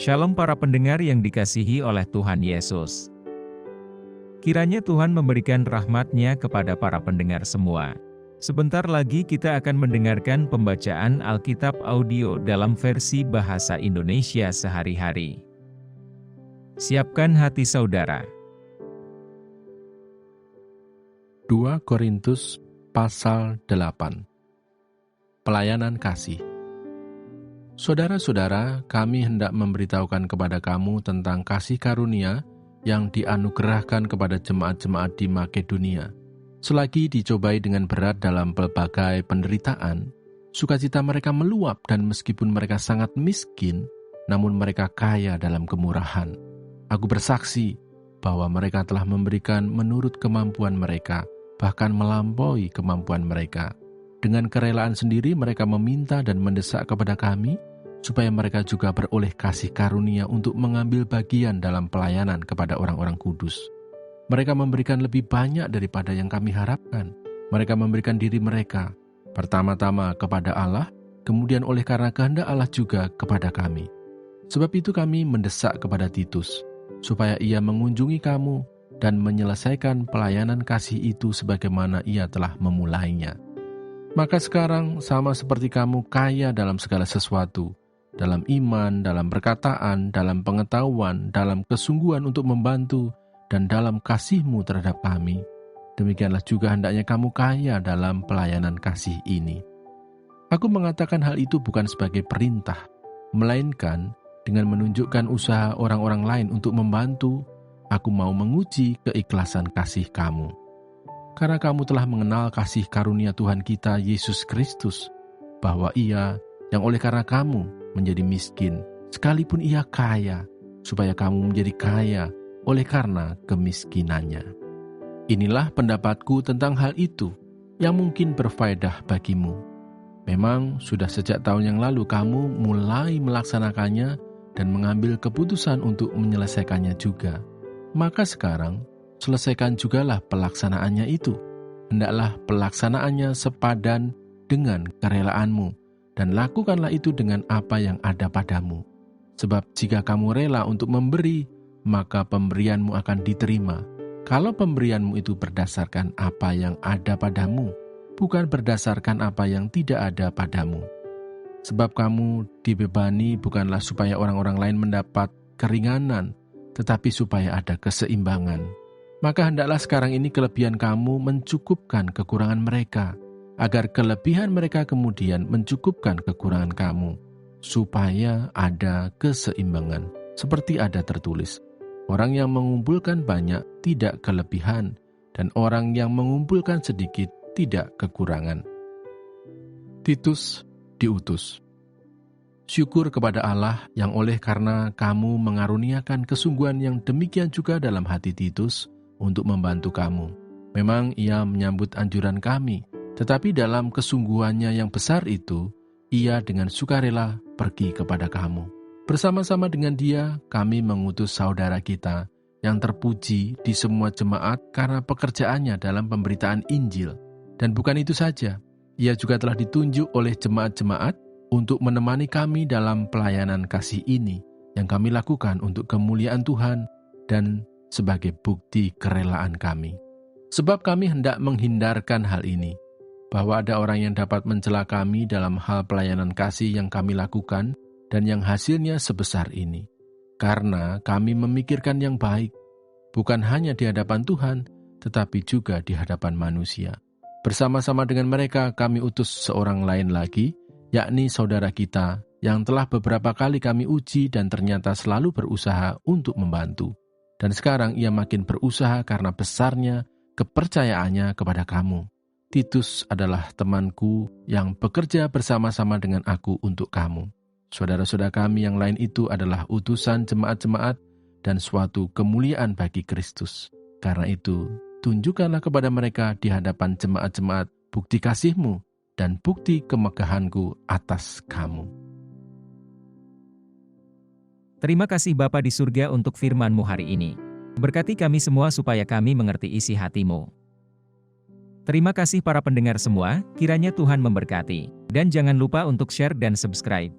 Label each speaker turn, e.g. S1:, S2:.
S1: Shalom para pendengar yang dikasihi oleh Tuhan Yesus. Kiranya Tuhan memberikan rahmat-Nya kepada para pendengar semua. Sebentar lagi kita akan mendengarkan pembacaan Alkitab audio dalam versi bahasa Indonesia sehari-hari. Siapkan hati saudara.
S2: 2 Korintus pasal 8. Pelayanan kasih. Saudara-saudara, kami hendak memberitahukan kepada kamu tentang kasih karunia yang dianugerahkan kepada jemaat-jemaat di Makedonia. Selagi dicobai dengan berat dalam pelbagai penderitaan, sukacita mereka meluap dan meskipun mereka sangat miskin, namun mereka kaya dalam kemurahan. Aku bersaksi bahwa mereka telah memberikan menurut kemampuan mereka, bahkan melampaui kemampuan mereka. Dengan kerelaan sendiri mereka meminta dan mendesak kepada kami, supaya mereka juga beroleh kasih karunia untuk mengambil bagian dalam pelayanan kepada orang-orang kudus. Mereka memberikan lebih banyak daripada yang kami harapkan. Mereka memberikan diri mereka, pertama-tama kepada Allah, kemudian oleh karena kehendak Allah juga kepada kami. Sebab itu kami mendesak kepada Titus, supaya ia mengunjungi kamu dan menyelesaikan pelayanan kasih itu sebagaimana ia telah memulainya. Maka sekarang sama seperti kamu kaya dalam segala sesuatu, dalam iman, dalam perkataan, dalam pengetahuan, dalam kesungguhan untuk membantu, dan dalam kasihmu terhadap kami. Demikianlah juga hendaknya kamu kaya dalam pelayanan kasih ini. Aku mengatakan hal itu bukan sebagai perintah, melainkan dengan menunjukkan usaha orang-orang lain untuk membantu, aku mau menguji keikhlasan kasih kamu. Karena kamu telah mengenal kasih karunia Tuhan kita Yesus Kristus, bahwa Ia yang oleh karena kamu menjadi miskin, sekalipun ia kaya, supaya kamu menjadi kaya oleh karena kemiskinannya. Inilah pendapatku tentang hal itu, yang mungkin berfaedah bagimu. Memang sudah sejak tahun yang lalu kamu mulai melaksanakannya dan mengambil keputusan untuk menyelesaikannya juga. Maka sekarang, selesaikan jugalah pelaksanaannya itu. Hendaklah pelaksanaannya sepadan dengan kerelaanmu, dan lakukanlah itu dengan apa yang ada padamu. Sebab jika kamu rela untuk memberi, maka pemberianmu akan diterima. Kalau pemberianmu itu berdasarkan apa yang ada padamu, bukan berdasarkan apa yang tidak ada padamu. Sebab kamu dibebani bukanlah supaya orang-orang lain mendapat keringanan, tetapi supaya ada keseimbangan. Maka hendaklah sekarang ini kelebihan kamu mencukupkan kekurangan mereka, agar kelebihan mereka kemudian mencukupkan kekurangan kamu, supaya ada keseimbangan. Seperti ada tertulis, orang yang mengumpulkan banyak tidak kelebihan, dan orang yang mengumpulkan sedikit tidak kekurangan. Titus diutus. Syukur kepada Allah yang oleh karena kamu mengaruniakan kesungguhan yang demikian juga dalam hati Titus untuk membantu kamu. Memang ia menyambut anjuran kami, tetapi dalam kesungguhannya yang besar itu, ia dengan sukarela pergi kepada kamu. Bersama-sama dengan dia, kami mengutus saudara kita yang terpuji di semua jemaat karena pekerjaannya dalam pemberitaan Injil. Dan bukan itu saja, ia juga telah ditunjuk oleh jemaat-jemaat untuk menemani kami dalam pelayanan kasih ini yang kami lakukan untuk kemuliaan Tuhan dan sebagai bukti kerelaan kami. Sebab kami hendak menghindarkan hal ini, bahwa ada orang yang dapat mencela kami dalam hal pelayanan kasih yang kami lakukan dan yang hasilnya sebesar ini. Karena kami memikirkan yang baik, bukan hanya di hadapan Tuhan, tetapi juga di hadapan manusia. Bersama-sama dengan mereka kami utus seorang lain lagi, yakni saudara kita, yang telah beberapa kali kami uji dan ternyata selalu berusaha untuk membantu. Dan sekarang ia makin berusaha karena besarnya kepercayaannya kepada kamu. Titus adalah temanku yang bekerja bersama-sama dengan aku untuk kamu. Saudara-saudara kami yang lain itu adalah utusan jemaat-jemaat dan suatu kemuliaan bagi Kristus. Karena itu, tunjukkanlah kepada mereka di hadapan jemaat-jemaat bukti kasih-Mu dan bukti kemegahan-Ku atas kamu.
S1: Terima kasih Bapa di surga untuk firman-Mu hari ini. Berkati kami semua supaya kami mengerti isi hati-Mu. Terima kasih para pendengar semua, kiranya Tuhan memberkati. Dan jangan lupa untuk share dan subscribe.